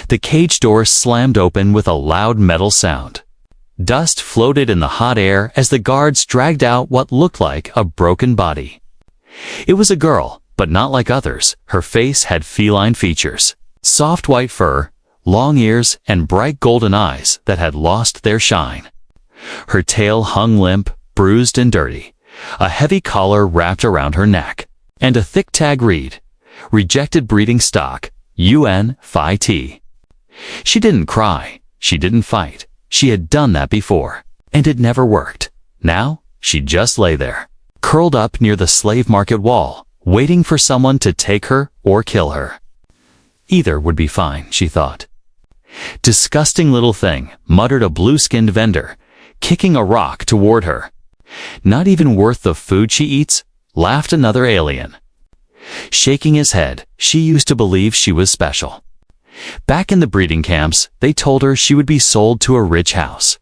The cage door slammed open with a loud metal sound. Dust floated in the hot air as the guards dragged out what looked like a broken body. It was a girl, but not like others. Her face had feline features, soft white fur, long ears, and bright golden eyes that had lost their shine. Her tail hung limp, bruised and dirty, a heavy collar wrapped around her neck, and a thick tag read, "Rejected breeding stock, UNFIT." She didn't cry, she didn't fight. She had done that before, and it never worked. Now, she just lay there, curled up near the slave market wall, waiting for someone to take her or kill her. Either would be fine, she thought. "Disgusting little thing," muttered a blue-skinned vendor, kicking a rock toward her. "Not even worth the food she eats," laughed another alien. Shaking his head, she used to believe she was special. Back in the breeding camps, they told her she would be sold to a rich house.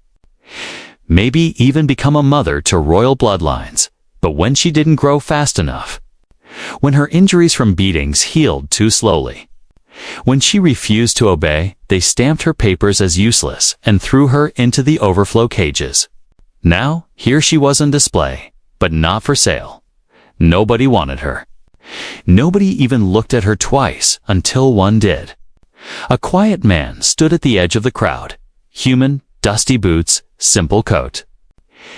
Maybe even become a mother to royal bloodlines, but when she didn't grow fast enough, when her injuries from beatings healed too slowly, when she refused to obey, they stamped her papers as useless and threw her into the overflow cages. Now, here she was on display, but not for sale. Nobody wanted her. Nobody even looked at her twice until one did. A quiet man stood at the edge of the crowd. Human, dusty boots, simple coat.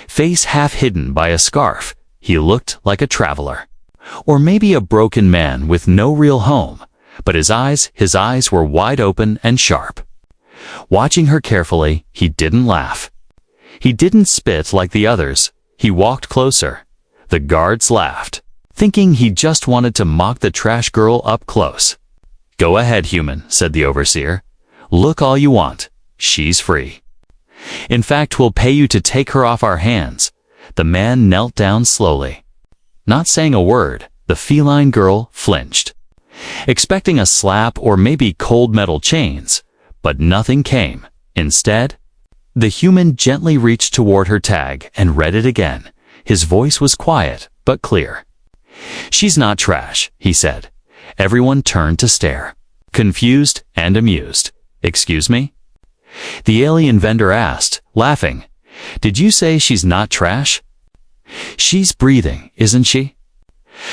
Face half hidden by a scarf, he looked like a traveler. Or maybe a broken man with no real home, but his eyes were wide open and sharp. Watching her carefully, he didn't laugh. He didn't spit like the others. He walked closer. The guards laughed, thinking he just wanted to mock the trash girl up close. "Go ahead, human," said the overseer. "Look all you want. She's free. In fact, we'll pay you to take her off our hands." The man knelt down slowly. Not saying a word, the feline girl flinched, expecting a slap or maybe cold metal chains, but nothing came. Instead, the human gently reached toward her tag and read it again. His voice was quiet, but clear. "She's not trash," he said. Everyone turned to stare, confused and amused. "Excuse me?" The alien vendor asked, laughing. "Did you say she's not trash?" "She's breathing, isn't she?"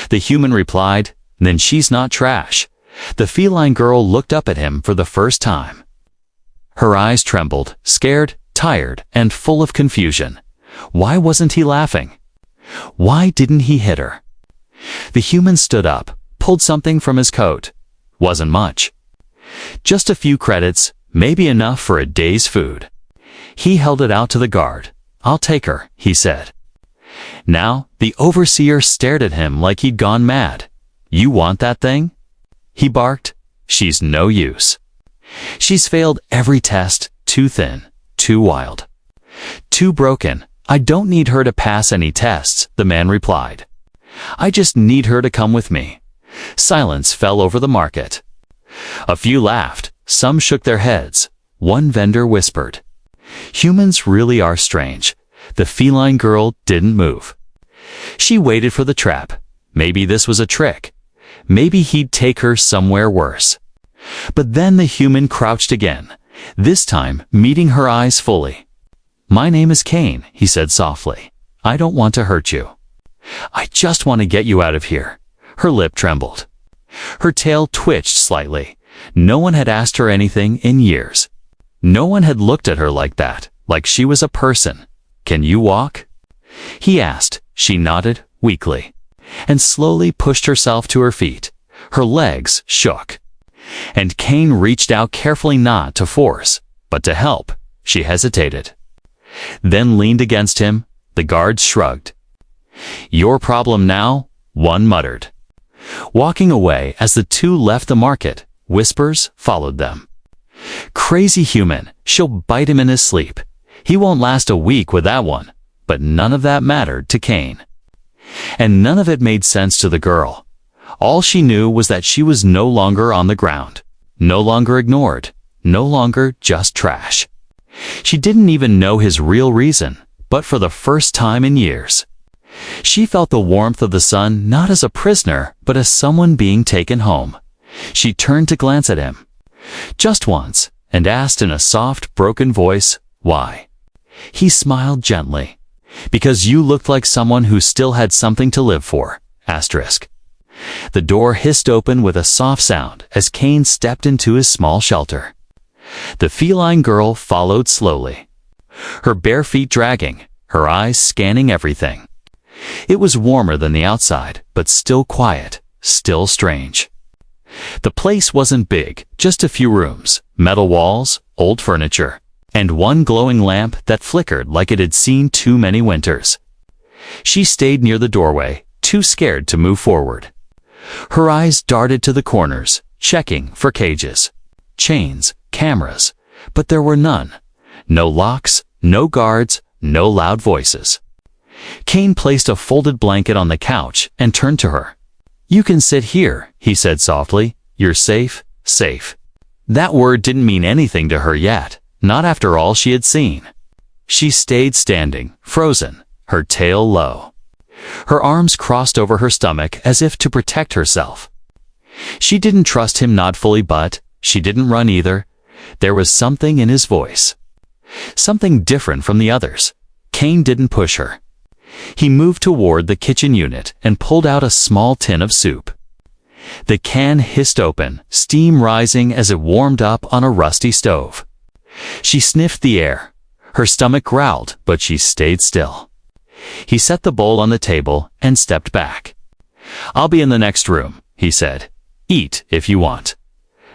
The human replied, "Then she's not trash." The feline girl looked up at him for the first time. Her eyes trembled, scared, tired, and full of confusion. Why wasn't he laughing? Why didn't he hit her? The human stood up, pulled something from his coat. Wasn't much. Just a few credits, maybe enough for a day's food. He held it out to the guard. "I'll take her," he said. Now, the overseer stared at him like he'd gone mad. "You want that thing?" He barked. "She's no use. She's failed every test, too thin, too wild, too broken. I don't need her to pass any tests," the man replied. "I just need her to come with me." Silence fell over the market. A few laughed, some shook their heads. One vendor whispered, "Humans really are strange." The feline girl didn't move. She waited for the trap. Maybe this was a trick. Maybe he'd take her somewhere worse. But then the human crouched again, this time meeting her eyes fully. "My name is Kane," he said softly. "I don't want to hurt you. I just want to get you out of here." Her lip trembled. Her tail twitched slightly. No one had asked her anything in years. No one had looked at her like that, like she was a person. "Can you walk?" he asked. She nodded, weakly, and slowly pushed herself to her feet. Her legs shook. And Kane reached out carefully, not to force, but to help. She hesitated, then leaned against him. The guards shrugged. "Your problem now?" one muttered. Walking away as the two left the market, whispers followed them. "Crazy human, she'll bite him in his sleep. He won't last a week with that one." But none of that mattered to Kane. And none of it made sense to the girl. All she knew was that she was no longer on the ground, no longer ignored, no longer just trash. She didn't even know his real reason, but for the first time in years, she felt the warmth of the sun not as a prisoner, but as someone being taken home. She turned to glance at him. Just once, and asked in a soft, broken voice, "Why?" He smiled gently. "Because you looked like someone who still had something to live for." Asterisk. The door hissed open with a soft sound as Kane stepped into his small shelter. The feline girl followed slowly, her bare feet dragging, her eyes scanning everything. It was warmer than the outside, but still quiet, still strange. The place wasn't big, just a few rooms, metal walls, old furniture, and one glowing lamp that flickered like it had seen too many winters. She stayed near the doorway, too scared to move forward. Her eyes darted to the corners, checking for cages, chains, cameras, but there were none. No locks, no guards, no loud voices. Kane placed a folded blanket on the couch and turned to her. "You can sit here," he said softly. "You're safe, safe." That word didn't mean anything to her yet, not after all she had seen. She stayed standing, frozen, her tail low. Her arms crossed over her stomach as if to protect herself. She didn't trust him, not fully, but she didn't run either. There was something in his voice. Something different from the others. Kane didn't push her. He moved toward the kitchen unit and pulled out a small tin of soup. The can hissed open, steam rising as it warmed up on a rusty stove. She sniffed the air. Her stomach growled, but she stayed still. He set the bowl on the table and stepped back. "I'll be in the next room," he said. "Eat if you want."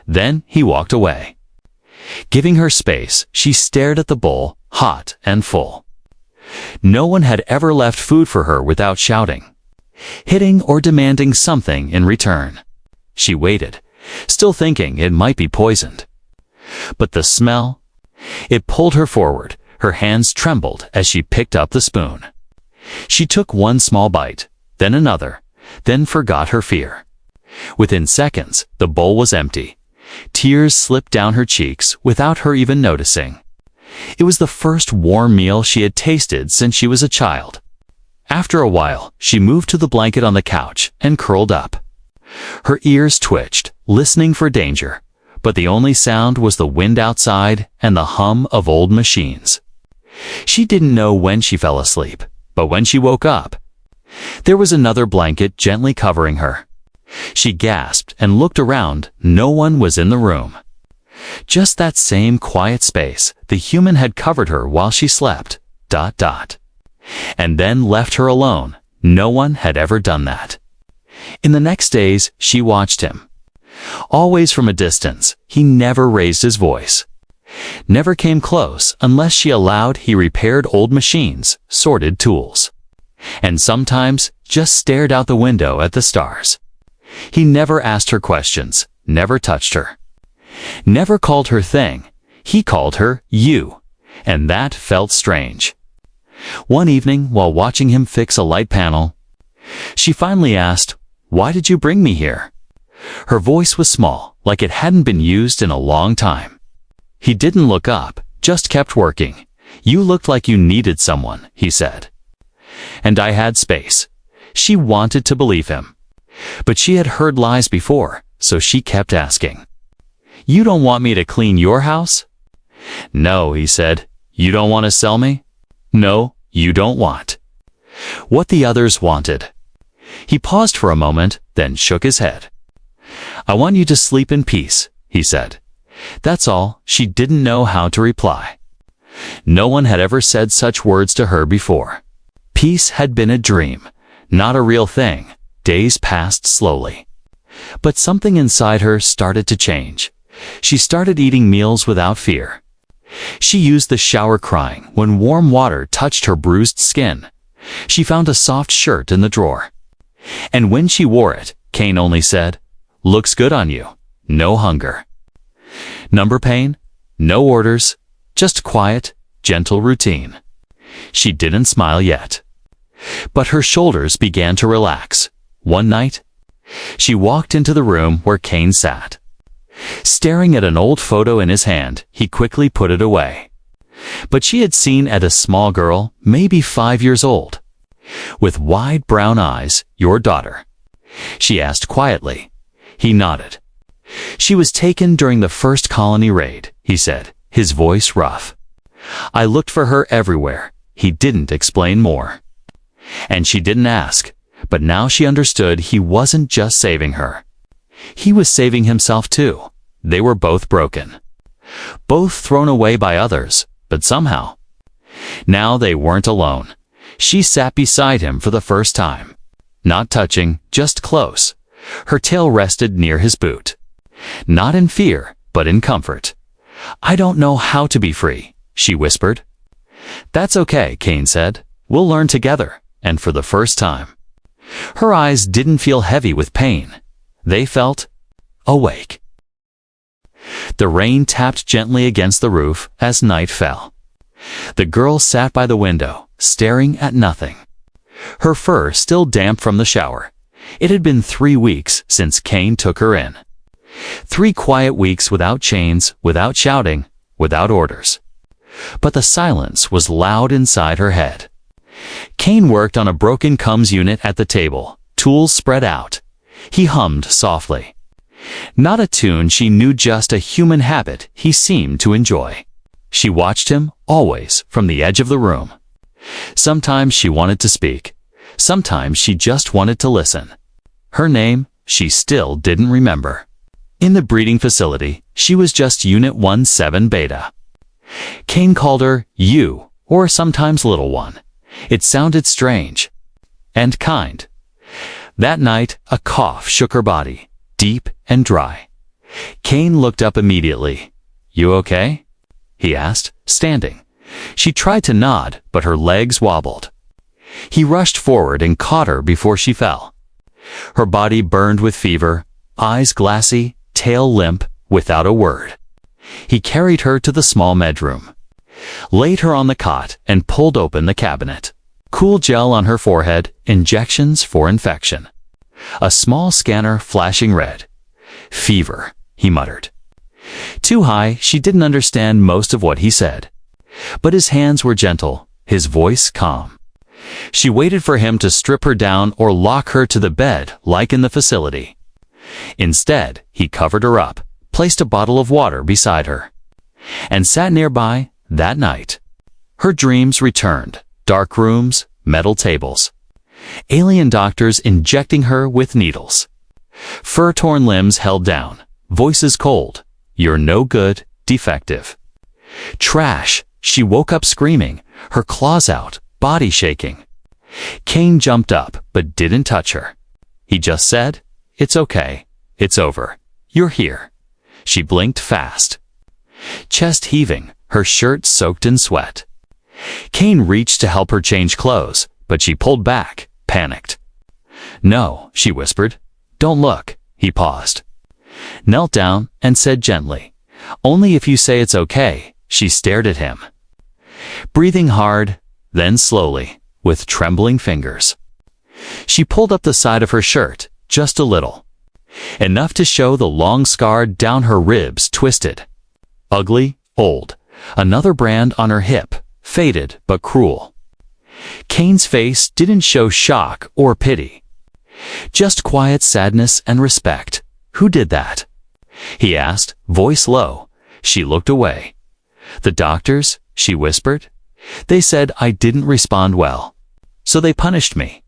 Then he walked away. Giving her space, she stared at the bowl, hot and full. No one had ever left food for her without shouting, hitting or demanding something in return. She waited, still thinking it might be poisoned. But the smell, it pulled her forward. Her hands trembled as she picked up the spoon. She took one small bite, then another, then forgot her fear. Within seconds, the bowl was empty. Tears slipped down her cheeks without her even noticing. It was the first warm meal she had tasted since she was a child. After a while, she moved to the blanket on the couch and curled up. Her ears twitched, listening for danger, but the only sound was the wind outside and the hum of old machines. She didn't know when she fell asleep, but when she woke up, there was another blanket gently covering her. She gasped and looked around. No one was in the room. Just that same quiet space the human had covered her while she slept, ... and then left her alone. No one had ever done that. In the next days, she watched him. Always from a distance, he never raised his voice. Never came close unless she allowed. He repaired old machines, sorted tools, and sometimes just stared out the window at the stars. He never asked her questions, never touched her, never called her thing. He called her you, and that felt strange. One evening, while watching him fix a light panel, she finally asked, "Why did you bring me here?" Her voice was small, like it hadn't been used in a long time. He didn't look up, just kept working. "You looked like you needed someone," he said. And I had space. She wanted to believe him. But she had heard lies before, so she kept asking. "You don't want me to clean your house?" "No," he said. "You don't want to sell me?" "No, you don't want what the others wanted." He paused for a moment, then shook his head. "I want you to sleep in peace," he said. That's all. She didn't know how to reply. No one had ever said such words to her before. Peace had been a dream, not a real thing. Days passed slowly. But something inside her started to change. She started eating meals without fear. She used the shower crying when warm water touched her bruised skin. She found a soft shirt in the drawer. And when she wore it, Kane only said, "Looks good on you." No hunger. Number pain? No orders. Just quiet, gentle routine. She didn't smile yet. But her shoulders began to relax. One night, she walked into the room where Kane sat. Staring at an old photo in his hand, he quickly put it away. But she had seen at a small girl, maybe 5 years old, with wide brown eyes. "Your daughter?" she asked quietly. He nodded. She was taken during the first colony raid, he said, his voice rough. I looked for her everywhere. He didn't explain more. And she didn't ask, but now she understood he wasn't just saving her. He was saving himself too. They were both broken. Both thrown away by others, but somehow. Now they weren't alone. She sat beside him for the first time. Not touching, just close. Her tail rested near his boot. Not in fear, but in comfort. I don't know how to be free, she whispered. That's okay, Kane said. We'll learn together, and for the first time. Her eyes didn't feel heavy with pain. They felt awake. The rain tapped gently against the roof as night fell. The girl sat by the window, staring at nothing. Her fur still damp from the shower. It had been 3 weeks since Kane took her in. 3 quiet weeks without chains, without shouting, without orders. But the silence was loud inside her head. Kane worked on a broken comms unit at the table, tools spread out. He hummed softly. Not a tune she knew, just a human habit he seemed to enjoy. She watched him, always, from the edge of the room. Sometimes she wanted to speak. Sometimes she just wanted to listen. Her name, she still didn't remember. In the breeding facility, she was just Unit 17 Beta. Kane called her you, or sometimes Little One. It sounded strange. And kind. That night, a cough shook her body, deep and dry. Kane looked up immediately. You okay? He asked, standing. She tried to nod, but her legs wobbled. He rushed forward and caught her before she fell. Her body burned with fever, eyes glassy, tail limp, without a word. He carried her to the small bedroom, laid her on the cot, and pulled open the cabinet. Cool gel on her forehead, injections for infection. A small scanner flashing red. Fever, he muttered. Too high, she didn't understand most of what he said. But his hands were gentle, his voice calm. She waited for him to strip her down or lock her to the bed like in the facility. Instead, he covered her up, placed a bottle of water beside her, and sat nearby that night. Her dreams returned. Dark rooms, metal tables. Alien doctors injecting her with needles. Fur-torn limbs held down. Voices cold. You're no good, defective. Trash. She woke up screaming, her claws out, body shaking. Kane jumped up, but didn't touch her. He just said, It's okay. It's over. You're here. She blinked fast. Chest heaving, her shirt soaked in sweat. Kane reached to help her change clothes, but she pulled back, panicked. No, she whispered. Don't look. He paused. Knelt down and said gently, Only if you say it's okay. She stared at him. Breathing hard, then slowly, with trembling fingers. She pulled up the side of her shirt, just a little. Enough to show the long scar down her ribs, twisted. Ugly, old. Another brand on her hip, faded but cruel. Kane's face didn't show shock or pity. Just quiet sadness and respect. Who did that? He asked, voice low. She looked away. The doctors, she whispered. They said I didn't respond well. So they punished me.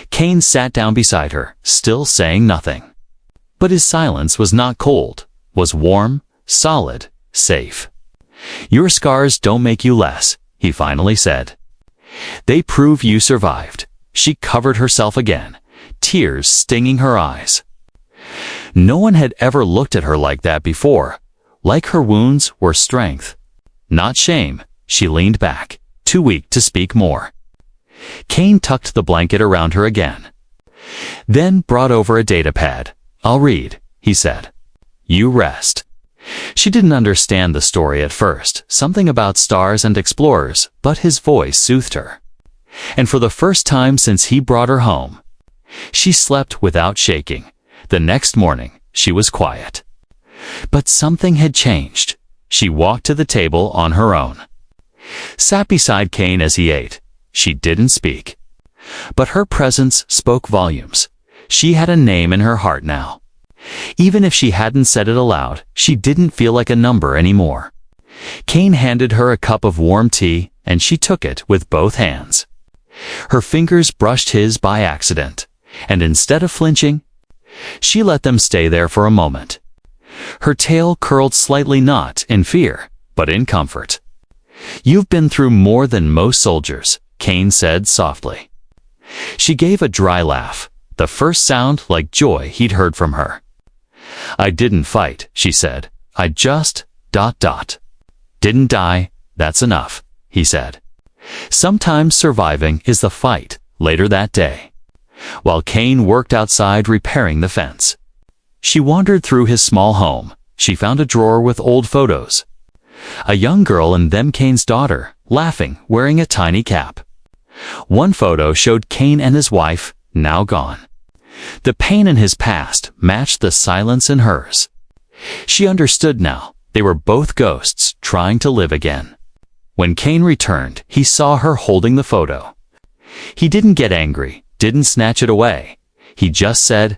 Kane sat down beside her, still saying nothing. But his silence was not cold, was warm, solid, safe. Your scars don't make you less, he finally said. They prove you survived. She covered herself again, tears stinging her eyes. No one had ever looked at her like that before, like her wounds were strength. Not shame. She leaned back, too weak to speak more. Kane tucked the blanket around her again. Then brought over a data pad. I'll read, he said. You rest. She didn't understand the story at first, something about stars and explorers, but his voice soothed her. And for the first time since he brought her home, she slept without shaking. The next morning, she was quiet. But something had changed. She walked to the table on her own. Sat beside Kane as he ate. She didn't speak. But her presence spoke volumes. She had a name in her heart now. Even if she hadn't said it aloud, she didn't feel like a number anymore. Cain handed her a cup of warm tea, and she took it with both hands. Her fingers brushed his by accident, and instead of flinching, she let them stay there for a moment. Her tail curled slightly, not in fear, but in comfort. "You've been through more than most soldiers," Cain said softly. She gave a dry laugh, the first sound like joy he'd heard from her. "I didn't fight," she said. "I just... didn't die, that's enough," he said. Sometimes surviving is the fight. Later that day, while Cain worked outside repairing the fence, she wandered through his small home. She found a drawer with old photos. A young girl and them Cain's daughter, laughing, wearing a tiny cap. One photo showed Cain and his wife, now gone. The pain in his past matched the silence in hers. She understood now. They were both ghosts trying to live again. When Cain returned, he saw her holding the photo. He didn't get angry, didn't snatch it away. He just said,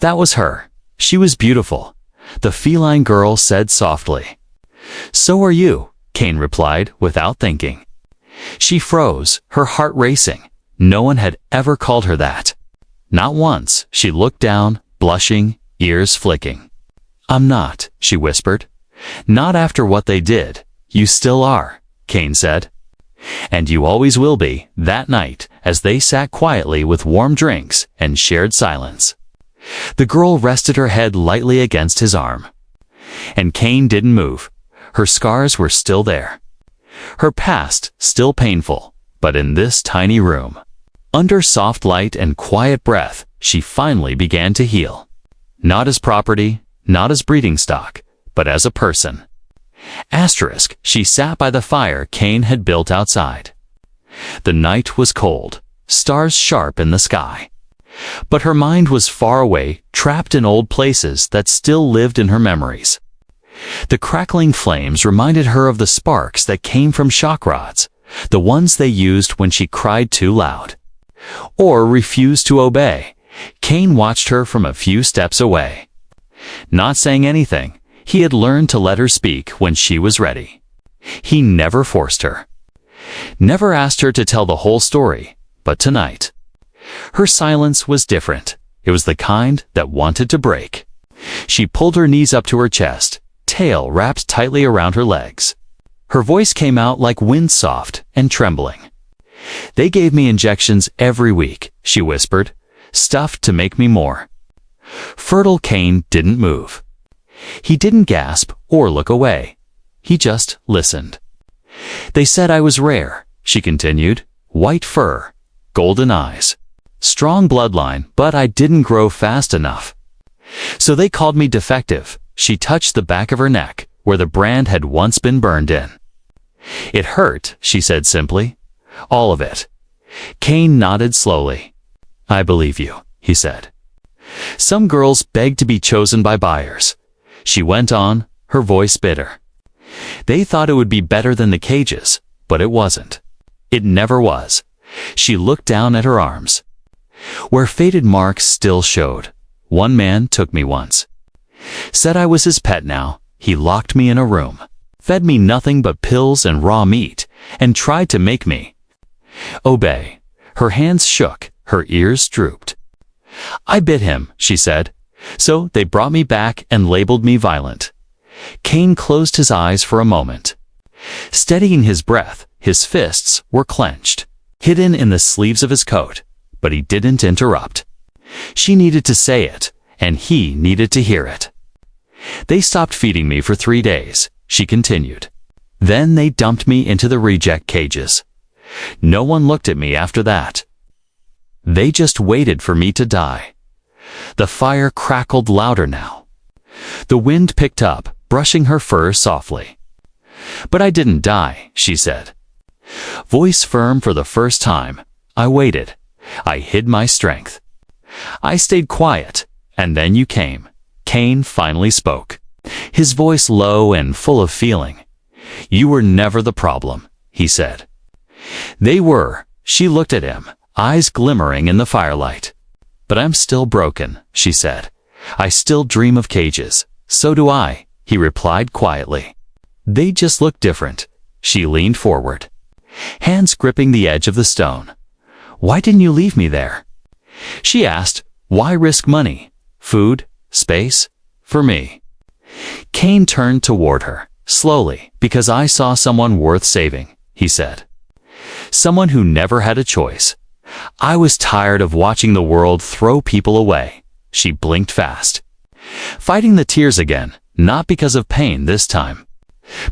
"That was her. She was beautiful," the feline girl said softly. "So are you," Cain replied without thinking. She froze, her heart racing. No one had ever called her that. Not once. She looked down, blushing, ears flicking. "I'm not," she whispered. "Not after what they did." "You still are," Cain said. "And you always will be," that night, as they sat quietly with warm drinks and shared silence. The girl rested her head lightly against his arm. And Cain didn't move. Her scars were still there. Her past still painful, but in this tiny room, under soft light and quiet breath, she finally began to heal. Not as property, not as breeding stock, but as a person. Asterisk, she sat by the fire Cain had built outside. The night was cold, stars sharp in the sky. But her mind was far away, trapped in old places that still lived in her memories. The crackling flames reminded her of the sparks that came from shock rods, the ones they used when she cried too loud or refused to obey. Cain watched her from a few steps away. Not saying anything, he had learned to let her speak when she was ready. He never forced her. Never asked her to tell the whole story, but tonight, her silence was different. It was the kind that wanted to break. She pulled her knees up to her chest, tail wrapped tightly around her legs. Her voice came out like wind, soft and trembling. "They gave me injections every week," she whispered, "stuff to make me more." Fertile Cain didn't move. He didn't gasp or look away. He just listened. "They said I was rare," she continued. "White fur, golden eyes, strong bloodline, but I didn't grow fast enough. So they called me defective." She touched the back of her neck, where the brand had once been burned in. "It hurt," she said simply. "All of it." Cain nodded slowly. "I believe you," he said. "Some girls beg to be chosen by buyers," she went on, her voice bitter. "They thought it would be better than the cages, but it wasn't. It never was." She looked down at her arms, where faded marks still showed. "One man took me once. Said I was his pet now. He locked me in a room, fed me nothing but pills and raw meat, and tried to make me obey." Her hands shook, her ears drooped. "I bit him," she said. "So they brought me back and labeled me violent." Cain closed his eyes for a moment. Steadying his breath, his fists were clenched, hidden in the sleeves of his coat, but he didn't interrupt. She needed to say it, and he needed to hear it. "They stopped feeding me for 3 days," she continued. "Then they dumped me into the reject cages. No one looked at me after that. They just waited for me to die." The fire crackled louder now. The wind picked up, brushing her fur softly. "But I didn't die," she said. Voice firm for the first time. "I waited. I hid my strength. I stayed quiet, and then you came." Cain finally spoke, his voice low and full of feeling. "You were never the problem," he said. "They were." She looked at him, eyes glimmering in the firelight. "But I'm still broken," she said. I still dream of cages. So do I, he replied quietly. They just look different. She leaned forward, hands gripping the edge of the stone. Why didn't you leave me there? She asked, why risk money, food, space, for me? Cain turned toward her, slowly, because I saw someone worth saving, he said. Someone who never had a choice. I was tired of watching the world throw people away. She blinked fast, fighting the tears again, not because of pain this time,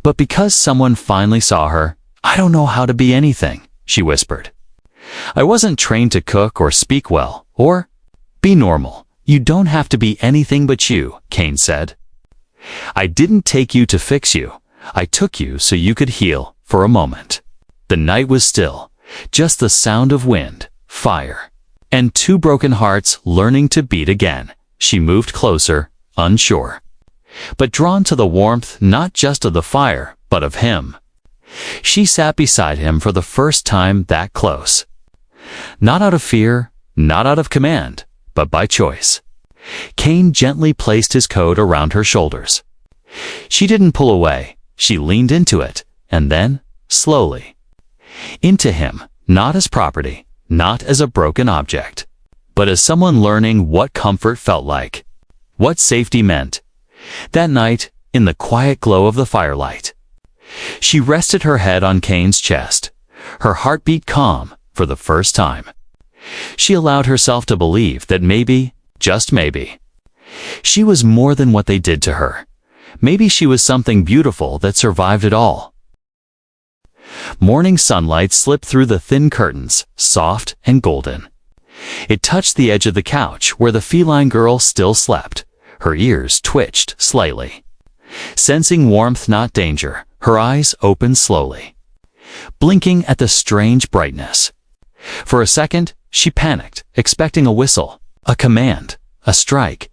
but because someone finally saw her. I don't know how to be anything, she whispered. I wasn't trained to cook or speak well, or be normal. You don't have to be anything but you, Cain said. I didn't take you to fix you. I took you so you could heal for a moment. The night was still, just the sound of wind, fire, and two broken hearts learning to beat again. She moved closer, unsure, but drawn to the warmth not just of the fire, but of him. She sat beside him for the first time that close. Not out of fear, not out of command, but by choice. Cain gently placed his coat around her shoulders. She didn't pull away. She leaned into it, and then, slowly, into him, not as property, not as a broken object, but as someone learning what comfort felt like, what safety meant. That night, in the quiet glow of the firelight, she rested her head on Cain's chest, her heartbeat calm for the first time. She allowed herself to believe that maybe, just maybe, she was more than what they did to her. Maybe she was something beautiful that survived it all. Morning sunlight slipped through the thin curtains, soft and golden. It touched the edge of the couch where the feline girl still slept. Her ears twitched slightly. Sensing warmth, not danger, her eyes opened slowly, blinking at the strange brightness. For a second, she panicked, expecting a whistle, a command, a strike.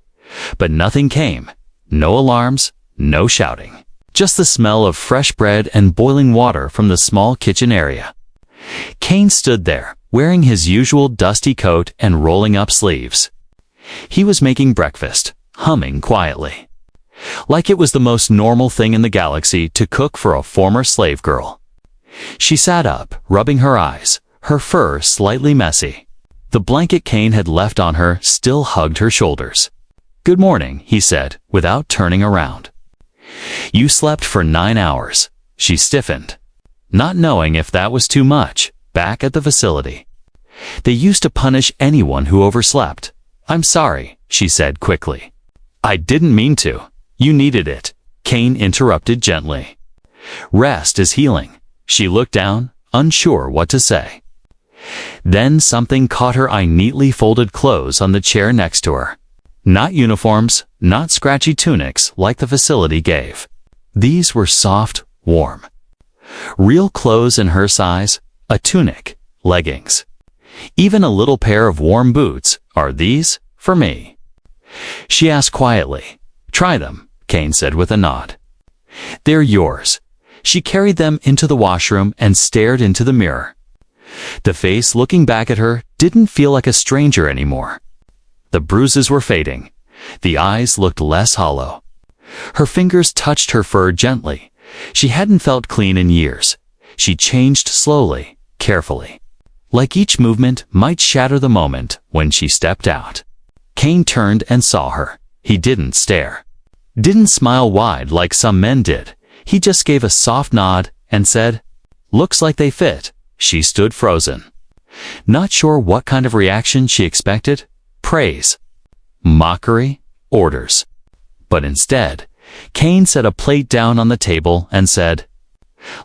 But nothing came. No alarms, no shouting. Just the smell of fresh bread and boiling water from the small kitchen area. Cain stood there, wearing his usual dusty coat and rolling up sleeves. He was making breakfast, humming quietly, like it was the most normal thing in the galaxy to cook for a former slave girl. She sat up, rubbing her eyes, her fur slightly messy. The blanket Cain had left on her still hugged her shoulders. Good morning, he said, without turning around. You slept for 9 hours. She stiffened, not knowing if that was too much. Back at the facility, they used to punish anyone who overslept. I'm sorry, she said quickly. I didn't mean to. You needed it, Cain interrupted gently. Rest is healing. She looked down, unsure what to say. Then something caught her eye. Neatly folded clothes on the chair next to her. Not uniforms, not scratchy tunics like the facility gave. These were soft, warm, real clothes in her size, a tunic, leggings, even a little pair of warm boots. Are these for me? She asked quietly. Try them, Cain said with a nod. They're yours. She carried them into the washroom and stared into the mirror. The face looking back at her didn't feel like a stranger anymore. The bruises were fading. The eyes looked less hollow. Her fingers touched her fur gently. She hadn't felt clean in years. She changed slowly, carefully, like each movement might shatter the moment when she stepped out. Cain turned and saw her. He didn't stare, didn't smile wide like some men did. He just gave a soft nod and said, "Looks like they fit." She stood frozen, not sure what kind of reaction she expected. Praise, mockery, orders. But instead, Cain set a plate down on the table and said,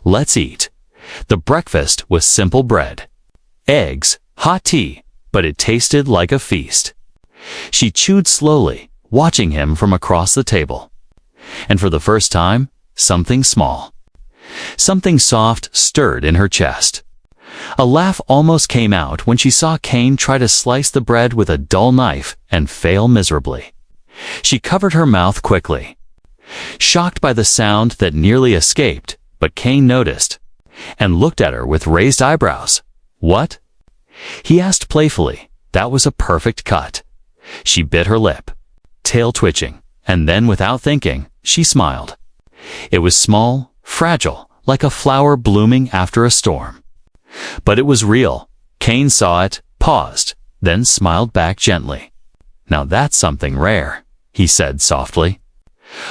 "Let's eat." The breakfast was simple bread, eggs, hot tea, but it tasted like a feast. She chewed slowly, watching him from across the table. And for the first time, something small, something soft stirred in her chest. A laugh almost came out when she saw Cain try to slice the bread with a dull knife and fail miserably. She covered her mouth quickly, shocked by the sound that nearly escaped, but Cain noticed and looked at her with raised eyebrows. What? He asked playfully. That was a perfect cut. She bit her lip. tail twitching, and then without thinking, she smiled. It was small, fragile, like a flower blooming after a storm. But it was real. Kane saw it, paused, then smiled back gently. "Now that's something rare," he said softly.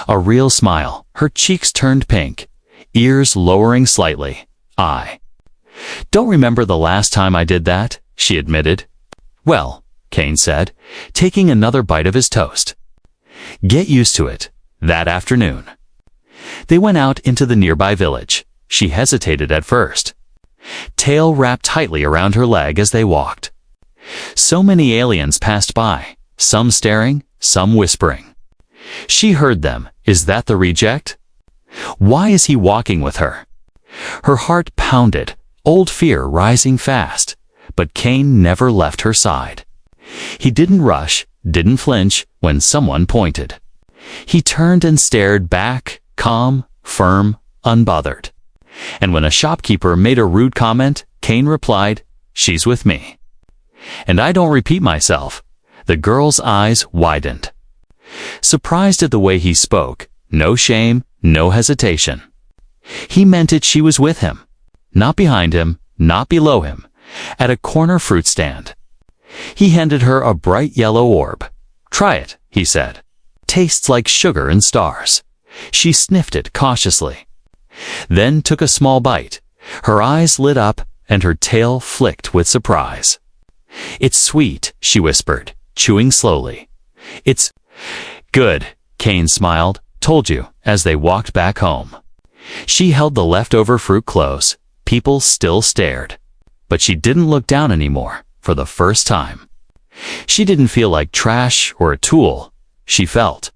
A real smile, her cheeks turned pink, ears lowering slightly. "I don't remember the last time I did that," she admitted. "Well," Kane said, taking another bite of his toast. "Get used to it." That afternoon, they went out into the nearby village. She hesitated at first, tail wrapped tightly around her leg as they walked. So many aliens passed by, some staring, some whispering. She heard them. Is that the reject? Why is he walking with her? Her heart pounded, old fear rising fast, but Kane never left her side. He didn't rush, didn't flinch when someone pointed. He turned and stared back, calm, firm, unbothered. And when a shopkeeper made a rude comment, Kane replied, "She's with me." And I don't repeat myself. The girl's eyes widened. Surprised at the way he spoke, no shame, no hesitation. He meant it. She was with him. Not behind him, not below him, at a corner fruit stand. He handed her a bright yellow orb. "Try it," he said. "Tastes like sugar and stars." She sniffed it cautiously, then took a small bite. Her eyes lit up and her tail flicked with surprise. "It's sweet," she whispered, chewing slowly. "It's good," Kane smiled. "Told you," as they walked back home. She held the leftover fruit close. People still stared, but she didn't look down anymore for the first time. She didn't feel like trash or a tool. She felt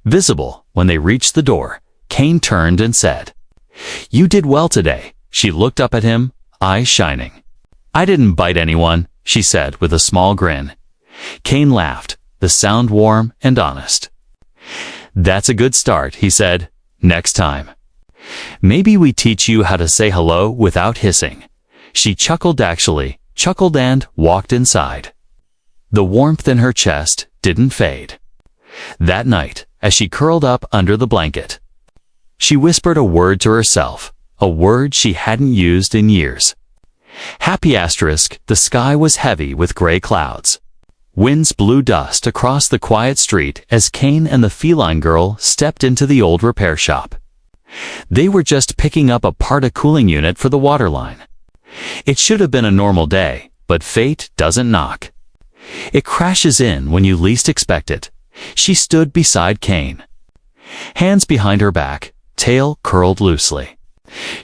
visible. When they reached the door, Kane turned and said, "You did well today." She looked up at him, eyes shining. "I didn't bite anyone," she said with a small grin. Kane laughed, the sound warm and honest. "That's a good start," he said. "Next time, maybe we teach you how to say hello without hissing." She chuckled and walked inside. The warmth in her chest didn't fade. That night, as she curled up under the blanket, she whispered a word to herself, a word she hadn't used in years. Happy asterisk. The sky was heavy with gray clouds. Winds blew dust across the quiet street as Kane and the feline girl stepped into the old repair shop. They were just picking up apart a cooling unit for the water line. It should have been a normal day, but fate doesn't knock. It crashes in when you least expect it. She stood beside Kane, hands behind her back, tail curled loosely.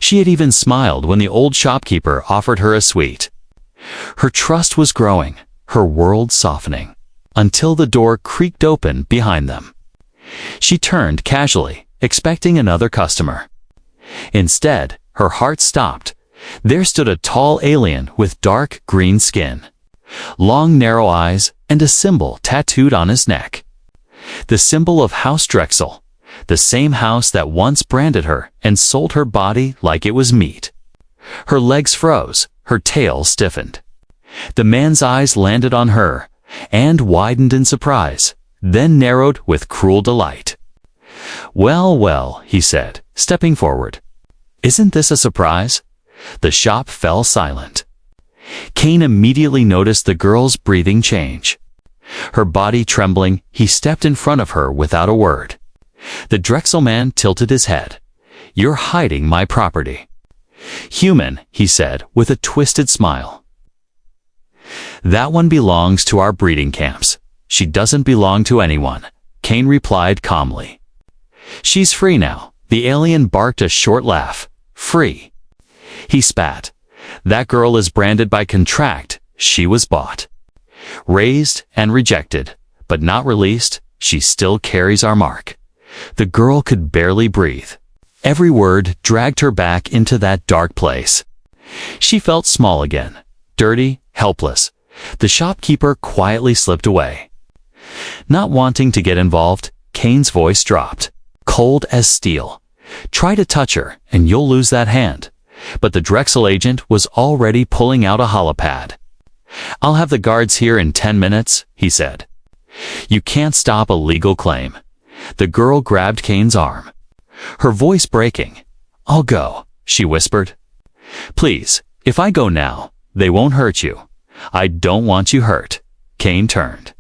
She had even smiled when the old shopkeeper offered her a sweet. Her trust was growing, her world softening, until the door creaked open behind them. She turned casually, expecting another customer. Instead, her heart stopped. There stood a tall alien with dark green skin, long narrow eyes, and a symbol tattooed on his neck. The symbol of House Drexel, the same house that once branded her and sold her body like it was meat. Her legs froze, her tail stiffened. The man's eyes landed on her, and widened in surprise, then narrowed with cruel delight. "Well, well," he said, stepping forward. "Isn't this a surprise?" The shop fell silent. Kane immediately noticed the girl's breathing change. Her body trembling, he stepped in front of her without a word. The Drexel man tilted his head. "You're hiding my property." "Human," he said with a twisted smile. "That one belongs to our breeding camps. She doesn't belong to anyone," Kane replied calmly. "She's free now." The alien barked a short laugh. "Free." He spat. "That girl is branded by contract. She was bought, raised, and rejected, but not released. She still carries our mark." The girl could barely breathe. Every word dragged her back into that dark place. She felt small again, dirty, helpless. The shopkeeper quietly slipped away. Not wanting to get involved, Kane's voice dropped, cold as steel. "Try to touch her, and you'll lose that hand." But the Drexel agent was already pulling out a holopad. "I'll have the guards here in 10 minutes, he said. You can't stop a legal claim. The girl grabbed Kane's arm, her voice breaking. I'll go, she whispered. Please, if I go now, they won't hurt you. I don't want you hurt. Kane turned.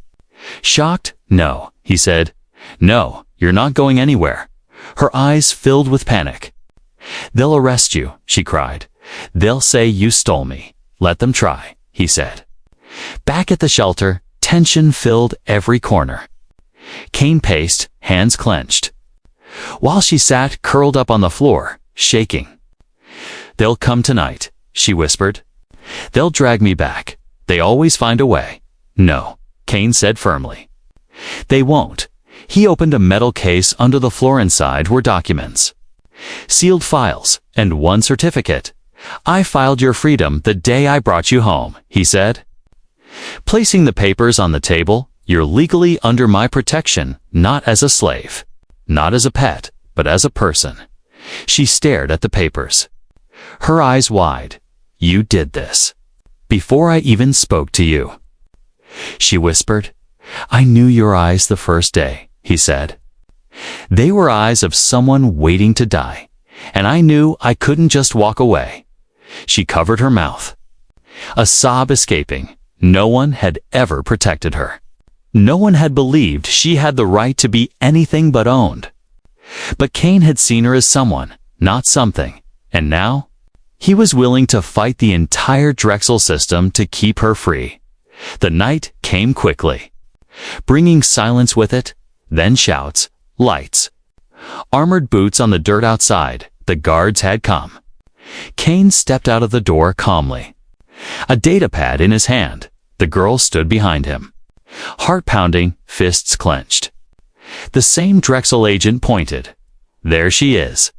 Shocked? No, he said. No, you're not going anywhere. Her eyes filled with panic. They'll arrest you, she cried. They'll say you stole me. Let them try, he said. Back at the shelter, tension filled every corner. Kane paced, hands clenched, while she sat curled up on the floor, shaking. They'll come tonight, she whispered. They'll drag me back. They always find a way. No, Kane said firmly. They won't. He opened a metal case under the floor. Inside were documents, sealed files, and one certificate. I filed your freedom the day I brought you home, he said. Placing the papers on the table, you're legally under my protection, not as a slave, not as a pet, but as a person. She stared at the papers, her eyes wide. You did this before I even spoke to you. She whispered. I knew your eyes the first day, he said. They were eyes of someone waiting to die, and I knew I couldn't just walk away. She covered her mouth, a sob escaping. No one had ever protected her. No one had believed she had the right to be anything but owned. But Kane had seen her as someone, not something, and now he was willing to fight the entire Drexel system to keep her free. The night came quickly, bringing silence with it, then shouts, lights, armored boots on the dirt outside. The guards had come. Kane stepped out of the door calmly, a data pad in his hand. The girl stood behind him, heart pounding, fists clenched. The same Drexel agent pointed. There she is.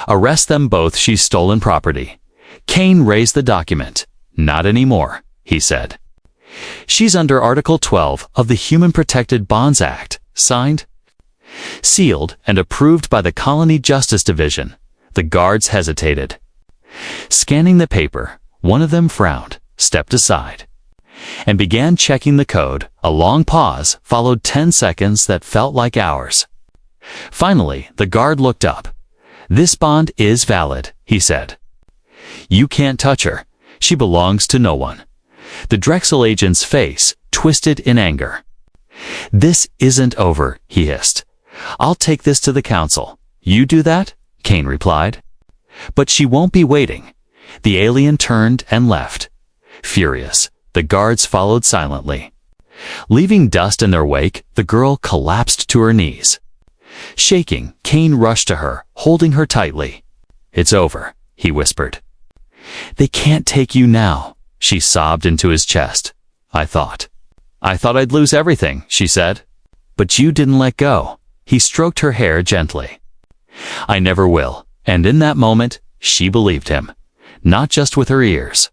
Arrest them both. She's stolen property. Kane raised the document. Not anymore, he said. She's under Article 12 of the Human Protected Bonds Act, signed, sealed, and approved by the Colony Justice Division. The guards hesitated. Scanning the paper, one of them frowned, stepped aside, and began checking the code. A long pause followed, 10 seconds that felt like hours. Finally, the guard looked up. This bond is valid, he said. You can't touch her. She belongs to no one. The Drexel agent's face twisted in anger. This isn't over, he hissed. I'll take this to the council. You do that? Kane replied. But she won't be waiting. The alien turned and left. Furious, the guards followed silently. Leaving dust in their wake, the girl collapsed to her knees. Shaking, Kane rushed to her, holding her tightly. It's over, he whispered. They can't take you now, she sobbed into his chest. I thought I'd lose everything, she said. But you didn't let go. He stroked her hair gently. I never will. And in that moment, she believed him, not just with her ears,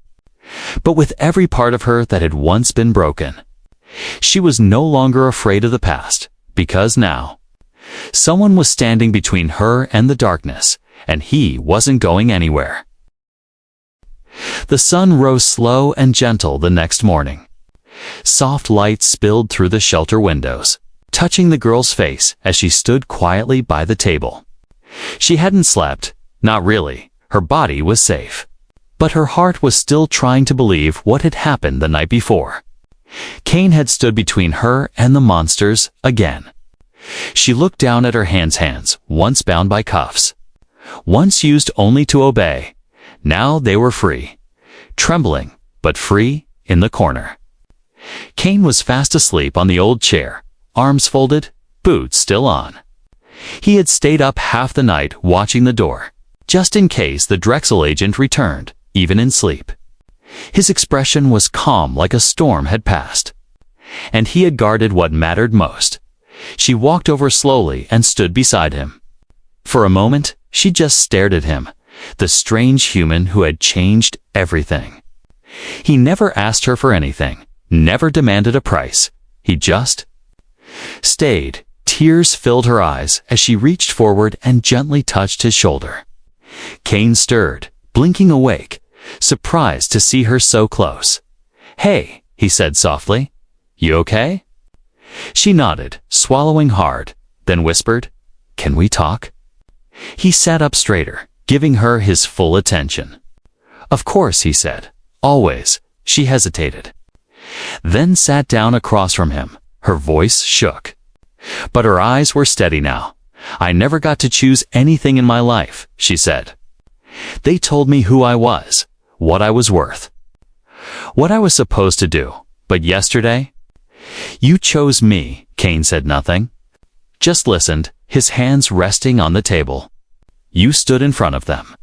but with every part of her that had once been broken. She was no longer afraid of the past, because now someone was standing between her and the darkness, and he wasn't going anywhere. The sun rose slow and gentle the next morning. Soft light spilled through the shelter windows, touching the girl's face as she stood quietly by the table. She hadn't slept, not really. Her body was safe, but her heart was still trying to believe what had happened the night before. Kane had stood between her and the monsters again. She looked down at her hands, once bound by cuffs, once used only to obey. Now they were free, trembling, but free, in the corner. Kane was fast asleep on the old chair, arms folded, boots still on. He had stayed up half the night watching the door, just in case the Drexel agent returned, even in sleep. His expression was calm, like a storm had passed, and he had guarded what mattered most. She walked over slowly and stood beside him. For a moment, she just stared at him, the strange human who had changed everything. He never asked her for anything, never demanded a price. He just stayed. Tears filled her eyes as she reached forward and gently touched his shoulder. Kane stirred, blinking awake, surprised to see her so close. Hey, he said softly. You okay? She nodded, swallowing hard, then whispered, "Can we talk?" He sat up straighter, giving her his full attention. "Of course," he said. "Always." She hesitated, then sat down across from him. Her voice shook, but her eyes were steady now. "I never got to choose anything in my life," she said. "They told me who I was, what I was worth, what I was supposed to do. But yesterday, you chose me." Kane said nothing, just listened, his hands resting on the table. "You stood in front of them,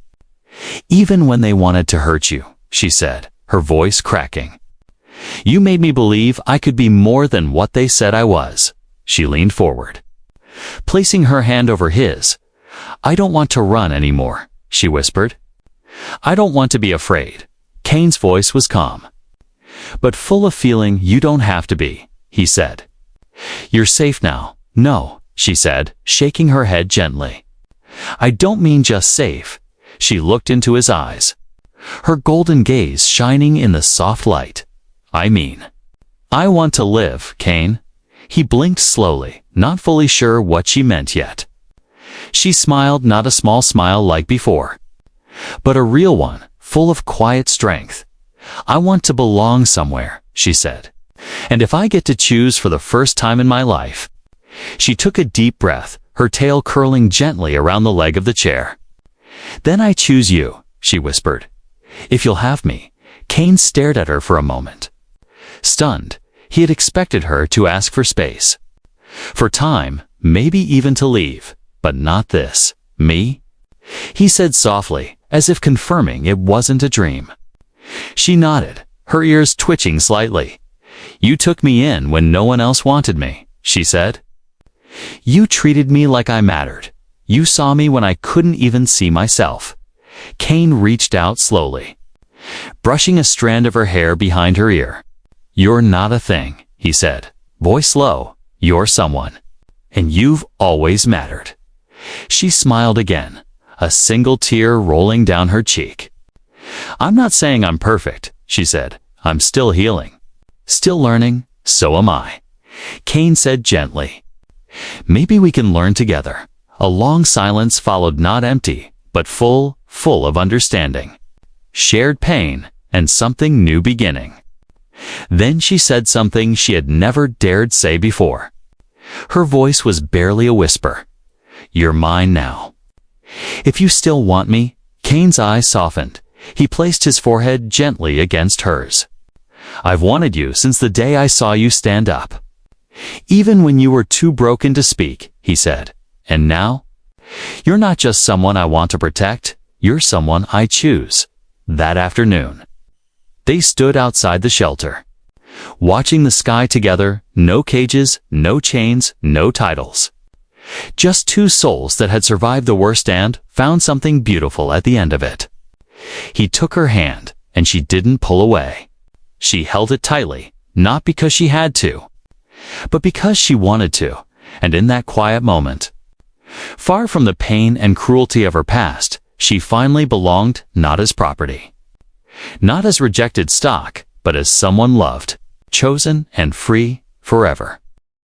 even when they wanted to hurt you," she said, her voice cracking. "You made me believe I could be more than what they said I was." She leaned forward, placing her hand over his. "I don't want to run anymore," she whispered. "I don't want to be afraid." Kane's voice was calm, but full of feeling. "You don't have to be," he said. "You're safe now." "No," she said, shaking her head gently. "I don't mean just safe." She looked into his eyes, her golden gaze shining in the soft light. "I mean, I want to live, Kane." He blinked slowly, not fully sure what she meant yet. She smiled, not a small smile like before, but a real one, full of quiet strength. "I want to belong somewhere," she said. "And if I get to choose for the first time in my life." She took a deep breath, her tail curling gently around the leg of the chair. "Then I choose you," she whispered. "If you'll have me." Kane stared at her for a moment, stunned. He had expected her to ask for space, for time, maybe even to leave, but not this. "Me?" he said softly, as if confirming it wasn't a dream. She nodded, her ears twitching slightly. "You took me in when no one else wanted me," she said. "You treated me like I mattered. You saw me when I couldn't even see myself." Kane reached out slowly, brushing a strand of her hair behind her ear. "You're not a thing," he said, voice low. "You're someone, and you've always mattered." She smiled again, a single tear rolling down her cheek. "I'm not saying I'm perfect," she said. "I'm still healing, still learning. So am I," Kane said gently. "Maybe we can learn together." A long silence followed, not empty, but full of understanding, shared pain, and something new beginning. Then she said something she had never dared say before. Her voice was barely a whisper. "You're mine now. If you still want me." Kane's eyes softened. He placed his forehead gently against hers. "I've wanted you since the day I saw you stand up. Even when you were too broken to speak," he said. "And now, you're not just someone I want to protect, you're someone I choose." That afternoon, they stood outside the shelter, watching the sky together. No cages, no chains, no titles. Just two souls that had survived the worst and found something beautiful at the end of it. He took her hand, and she didn't pull away. She held it tightly, not because she had to, but because she wanted to. And in that quiet moment, far from the pain and cruelty of her past, she finally belonged, not as property, not as rejected stock, but as someone loved, chosen, and free forever.